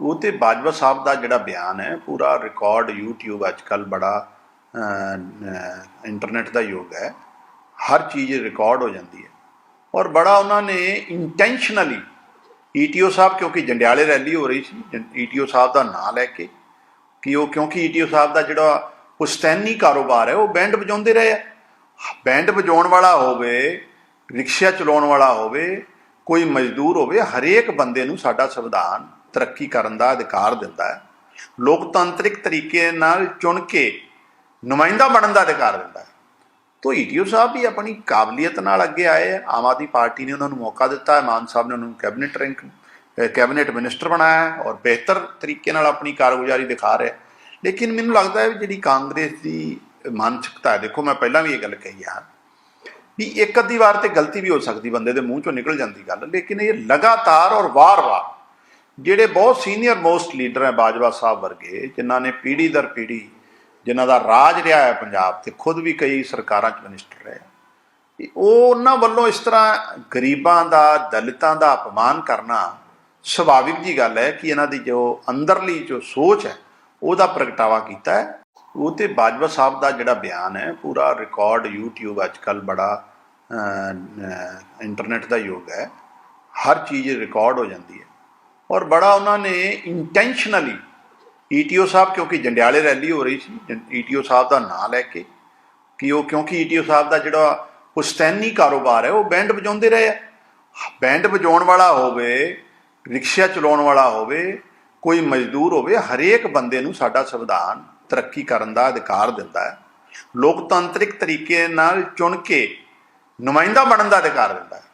वो तो बाजवा साहब का जिहड़ा बयान है पूरा रिकॉर्ड यूट्यूब अजकल बड़ा इंटरनेट का युग है, हर चीज़ रिकॉर्ड हो जाती है। और बड़ा उन्होंने इंटेंशनली ईटीओ साहब, क्योंकि जंडियाले रैली हो रही थी, ईटीओ साहब का नाम लैके कि वो, क्योंकि ईटीओ साहब का जिहड़ा पुश्तैनी कारोबार है वो बैंड बजाते रहे। बैंड बजाने वाला होवे, रिक्शा चलाने वाला होवे, कोई मजदूर होवे, हरेक बंदे नूं साडा संविधान तरक्की करन दा अधिकार दिंदा है, लोकतांत्रिक तरीके नाल चुन के नुमाइंदा बनने का अधिकार दिंदा है। तो ईटीओ साहब भी अपनी काबलियत नाल अगे आए हैं। आम आदमी पार्टी ने उन्होंने मौका दिता है, मान साहब ने उन्होंने कैबिनेट मिनिस्टर बनाया है और बेहतर तरीके नाल अपनी कारगुजारी दिखा रहे हैं। लेकिन मैनूं लगता है भी जी कांग्रेस की मानसिकता है, देखो मैं पहला भी ये गल कही है भी एक अद्धी बार तो गलती भी हो सकती, बंदे के मूँह चों निकल जाती गल, लेकिन ये लगातार और वार वार ਜਿਹੜੇ बहुत सीनियर मोस्ट लीडर हैं बाजवा साहब वर्गे, जिन्हों ने पीढ़ी दर पीढ़ी जिन्हों का राज रहा है पंजाब से, खुद भी कई सरकारों मिनिस्टर रहे, उन्होंने वालों इस तरह गरीबों का दलितों का अपमान करना सुभाविक जी गल है कि इन्हों की जो अंदरली जो सोच है वह प्रगटावा किया है। वो तो बाजवा साहब का जिहड़ा बयान है पूरा रिकॉर्ड यूट्यूब अजकल बड़ा इंटरनेट का युग है, हर चीज़ रिकॉर्ड हो जाती है। और बड़ा उन्होंने इंटेंशनली ईटीओ साहब, क्योंकि जंडियाले रैली हो रही थी, ईटीओ साहब का नाम लैके कि वो, क्योंकि ईटीओ साहब का जिहड़ा पुश्तैनी कारोबार है वो बैंड बजाते रहे। बैंड बजाने वाला होवे, रिक्शा चलाने वाला होवे, कोई मजदूर होवे, हरेक बंदे नूं साडा संविधान तरक्की करन दा अधिकार दिंदा है, लोकतांत्रिक तरीके नाल चुन के नुमाइंदा बनने का अधिकार दिंदा है।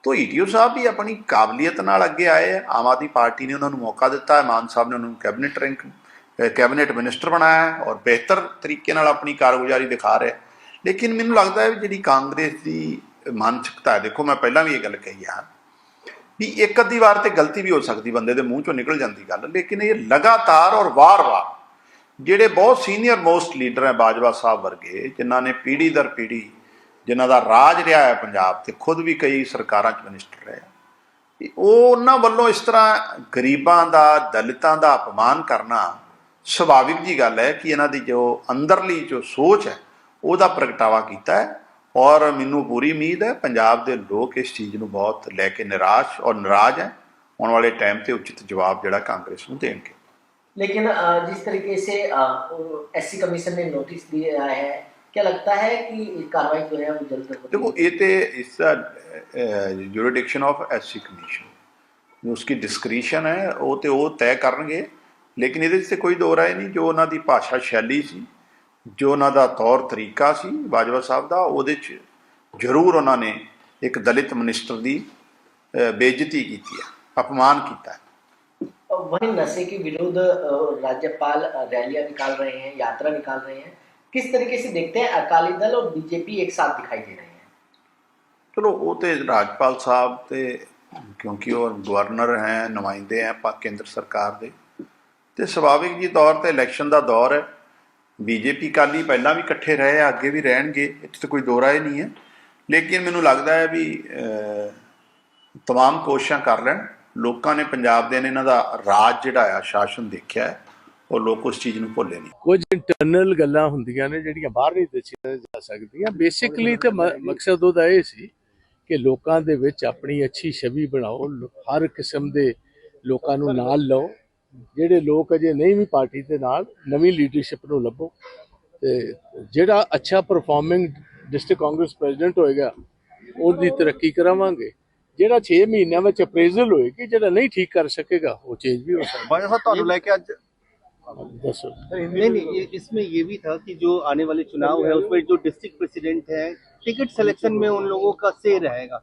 तो ईटीओ साहब भी अपनी काबलियत नाल अगे आए हैं, आम आदमी पार्टी ने उन्होंने मौका दिता है, मान साहब ने उन्होंने कैबिनेट मिनिस्टर बनाया है और बेहतर तरीके नाल अपनी कारगुजारी दिखा रहे हैं। लेकिन मैनूं लगता है भी जी कांग्रेस की मानसिकता है, देखो मैं पहला भी ये गल कही है भी एक अद्धी बार तो गलती भी हो सकती, बंदे के मूँह चों निकल जाती गल, लेकिन ये लगातार और वार वार ਜਿਹੜੇ बहुत सीनियर मोस्ट लीडर हैं बाजवा साहब वर्गे, जिन्हों ने पीढ़ी दर पीढ़ी जिन्हों का राज रहा है पंजाब से, खुद भी कई सरकारों मिनिस्टर रहे, उन्होंने वालों इस तरह गरीबों का दलितों का अपमान करना सुभाविक जी गल है कि इन्हों की जो अंदरली जो सोच है वह प्रगटावा किया है। और मैनू पूरी उम्मीद है पंजाब के लोग इस चीज़ को बहुत लैके निराश और नाराज़ हैं, आने वाले टाइम से उचित जवाब जोड़ा कांग्रेस को देंगे। लेकिन जिस तरीके से एससी कमीशन ने नोटिस दिया है, क्या लगता है कि कार्रवाई जो है वो जल्द होगी? देखो ये तो इस जुरिडिक्शन ऑफ एससी कमीशन, उसकी डिस्क्रिशन है, वो तो वो तय करनगे। लेकिन ये कोई दो राय नहीं, जो उन्होंने भाषा शैली सी, जो उन्होंने तौर तरीका सी बाजवा साहब का, वो जरूर उन्होंने एक दलित मिनिस्टर की बेइज्जती की है, अपमान किया है। वहीं नशे के विरुद्ध राज्यपाल रैलियां निकाल रहे हैं, यात्रा निकाल रहे हैं, किस तरीके से देखते हैं अकाली दल और बीजेपी एक साथ दिखाई दे रहे हैं? चलो वो तो राज्यपाल साहब तो क्योंकि वो गवर्नर हैं, नुमाइंदे हैं केंद्र सरकार के, तो सुभाविक जी तौर पर इलैक्शन का दौर है, बीजेपी अकाली पहला भी इकट्ठे रहे, अगे भी रहणगे, इत्थे तो कोई दो राय नहीं है। लेकिन मैनूं लगता है भी तमाम कोशिशां कर लैण, लोगों ने पंजाब दे इन्हां दा राज जिहड़ा आ शासन देखिया है और लोग उस चीज़ नूं भुल्ले नहीं। कुछ इंटरनल गल्लां हुंदियां ने जिहड़ियां बाहर नहीं दस्सियां जा सकदियां। बेसिकली तो मकसद उहदा इह सी कि लोकां दे विच अपनी अच्छी छवि बनाओ, हर किस्म दे लोकां नूं नाल लो, जिहड़े लोग अजे नहीं भी पार्टी दे नाल, नवीं लीडरशिप नूं लभो, ते जिहड़ा अच्छा परफॉर्मिंग डिस्ट्रिक्ट कांग्रेस प्रेजिडेंट होएगा उहदी तरक्की करावांगे, ਜਿਹੜਾ 6 ਮਹੀਨਿਆਂ ਵਿੱਚ ਅਪਰੇਜ਼ਲ ਹੋਏਗੀ, ਜਿਹੜਾ नहीं ठीक कर सकेगा वो चेंज भी हो सकता है। नहीं, इसमें ये भी था कि जो आने वाले चुनाव है उसमें जो डिस्ट्रिक्ट प्रेसिडेंट है, टिकट सिलेक्शन में उन लोगों का से रहेगा,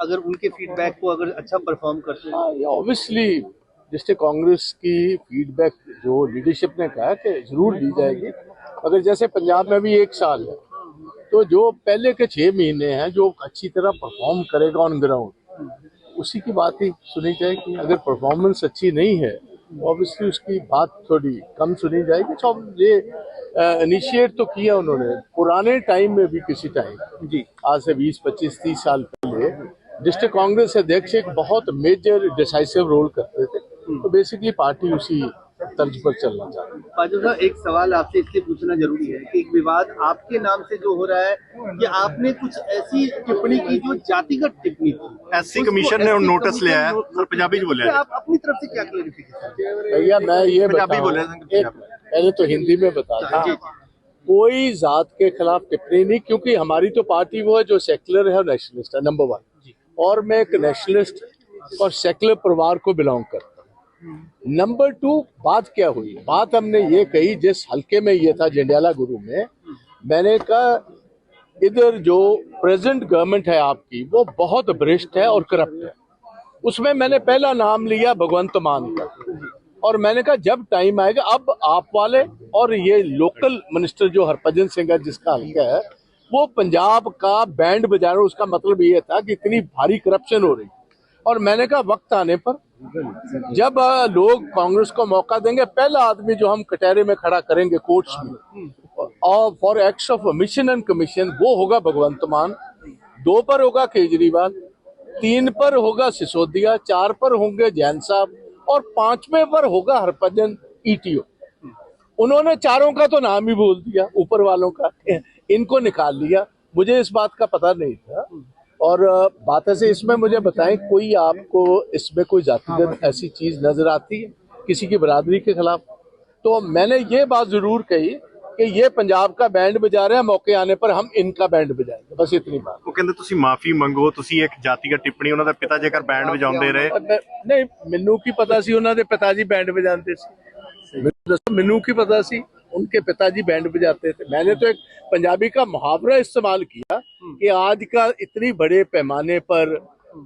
अगर उनके फीडबैक को अगर अच्छा परफॉर्म करते हैं। ऑब्वियसली डिस्ट्रिक्ट कांग्रेस की फीडबैक जो लीडरशिप ने कहा कि जरूर ली जाएगी। अगर जैसे पंजाब में भी 1 साल है, तो जो पहले के 6 महीने हैं जो अच्छी तरह परफॉर्म करेगा ऑन ग्राउंड, उसी की बात ही सुनी जाएगी। अगर परफॉर्मेंस अच्छी नहीं है ऑब्वियसली उसकी बात थोड़ी कम सुनी जाएगी। तो ये इनिशिएट तो किया उन्होंने पुराने टाइम में भी, किसी टाइम जी आज से 20, 25, 30 साल पहले डिस्ट्रिक्ट कांग्रेस अध्यक्ष एक बहुत मेजर डिसाइसिव रोल करते थे। तो बेसिकली पार्टी उसी तर्ज पर चलना चाहती है। बाजवा साहब, एक सवाल आपसे इसलिए पूछना जरूरी है कि एक विवाद आपके नाम से जो हो रहा है कि आपने कुछ ऐसी टिप्पणी की जो जातिगत टिप्पणी थी। एससी कमीशन ने नोटिस लिया है और पंजाबी बोले हैं। आप अपनी तरफ से क्या क्लेरिफिकेशन? भैया मैं ये पंजाबी बोले बताऊं, पहले तो हिंदी में बताता हूं, कोई जात के खिलाफ टिप्पणी नहीं, क्योंकि हमारी तो पार्टी वो है जो सेक्युलर है और नेशनलिस्ट है, नंबर 1। और मैं एक नेशनलिस्ट और सेक्युलर परिवार को बिलोंग करता हूँ। नंबर 2, बात क्या हुई? बात हमने ये कही, जिस हल्के में ये था जंडियाला गुरु में, मैंने कहा इधर जो प्रेजेंट गवर्नमेंट है आपकी वो बहुत भ्रष्ट है और करप्ट है। उसमें मैंने पहला नाम लिया भगवंत मान का, और मैंने कहा जब टाइम आएगा, अब आप वाले और ये लोकल मिनिस्टर जो हरभजन सिंह है जिसका हल्का है, वो पंजाब का बैंड बजा रहे। उसका मतलब ये था कि इतनी भारी करप्शन हो रही, और मैंने कहा वक्त आने पर जब लोग कांग्रेस को मौका देंगे, पहला आदमी जो हम कटहरे में खड़ा करेंगे कोर्ट्स में और for acts of mission and commission, वो होगा भगवंत मान। 2 पर होगा केजरीवाल, 3 पर होगा सिसोदिया, 4 पर होंगे जैन साहब, और 5वें पर होगा हरभजन ईटीओ। उन्होंने चारों का तो नाम ही बोल दिया, ऊपर वालों का, इनको निकाल लिया। मुझे इस बात का पता नहीं था। और बात ऐसे, इसमें मुझे बताएं, कोई आपको इसमें कोई जातिगत ऐसी चीज नजर आती है किसी की बरादरी के खिलाफ? तो मैंने ये बात जरूर कही कि ये पंजाब का बैंड बजा रहे हैं, मौके आने पर हम इनका बैंड बजाएंगे, बस इतनी बात। ਉਹ ਕਹਿੰਦੇ ਤੁਸੀਂ ਮਾਫੀ ਮੰਗੋ, ਤੁਸੀਂ ਇੱਕ ਜਾਤੀਗਤ ਟਿੱਪਣੀ, ਉਹਨਾਂ ਦੇ ਪਿਤਾ ਜੇਕਰ ਬੈਂਡ ਵਜਾਉਂਦੇ ਰਹੇ। नहीं, मैनू की पता सी उन्होंने पिताजी बैंड बजाते थे? मैनू की पता सी उनके पिताजी बैंड बजाते थे? मैंने तो एक पंजाबी का मुहावरा इस्तेमाल किया कि आज का इतनी बड़े पैमाने पर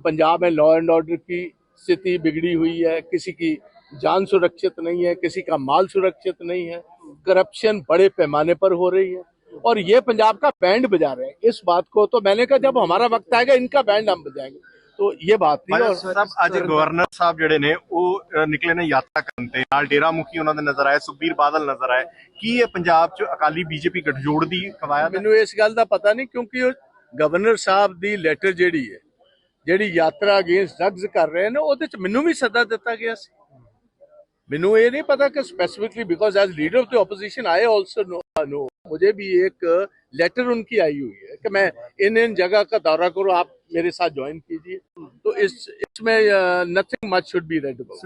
पंजाब में लॉ एंड ऑर्डर की स्थिति बिगड़ी हुई है, किसी की जान सुरक्षित नहीं है, किसी का माल सुरक्षित नहीं है, करप्शन बड़े पैमाने पर हो रही है, और ये पंजाब का बैंड बजा रहे हैं। इस बात को तो मैंने कहा जब हमारा वक्त आएगा इनका बैंड हम बजाएंगे, तो ये बात नहीं। और ਸਾਹਿਬ ਅੱਜ ਗਵਰਨਰ ਸਾਹਿਬ ਜਿਹੜੇ ਨੇ ਉਹ ਨਿਕਲੇ ਨੇ ਯਾਤਰਾ ਕਰਨ ਤੇ, ਨਾਲ ਡੇਰਾ ਮੁਖੀ ਉਹਨਾਂ ਦੇ ਨਜ਼ਰ ਆਏ, ਸੁਖਬੀਰ ਬਾਦਲ ਨਜ਼ਰ ਆਏ। ਕੀ ਇਹ ਪੰਜਾਬ 'ਚ ਅਕਾਲੀ ਬੀਜੇਪੀ ਗੱਠਜੋੜ ਦੀ ਕਵਾਇਦ? ਮੈਨੂੰ ਇਸ ਗੱਲ ਦਾ ਪਤਾ ਨਹੀਂ, ਕਿਉਂਕਿ ਉਹ ਗਵਰਨਰ ਸਾਹਿਬ ਦੀ ਲੈਟਰ ਜਿਹੜੀ ਯਾਤਰਾ ਅਗੇਂਸਟ ਡਰੱਗਸ ਕਰ ਰਹੇ ਨੇ, ਉਹਦੇ 'ਚ ਮੈਨੂੰ ਵੀ ਸੱਦਾ ਦਿੱਤਾ ਗਿਆ ਸੀ। ਮੈਨੂੰ ਇਹ नहीं पता कि specifically, because as leader of the opposition I also know, मुझे भी एक लेटर उनकी आई हुई है कि मैं इन जगह का दौरा करूँ, आप मेरे साथ ज्वाइन कीजिए। तो इसमें nothing much should be read about.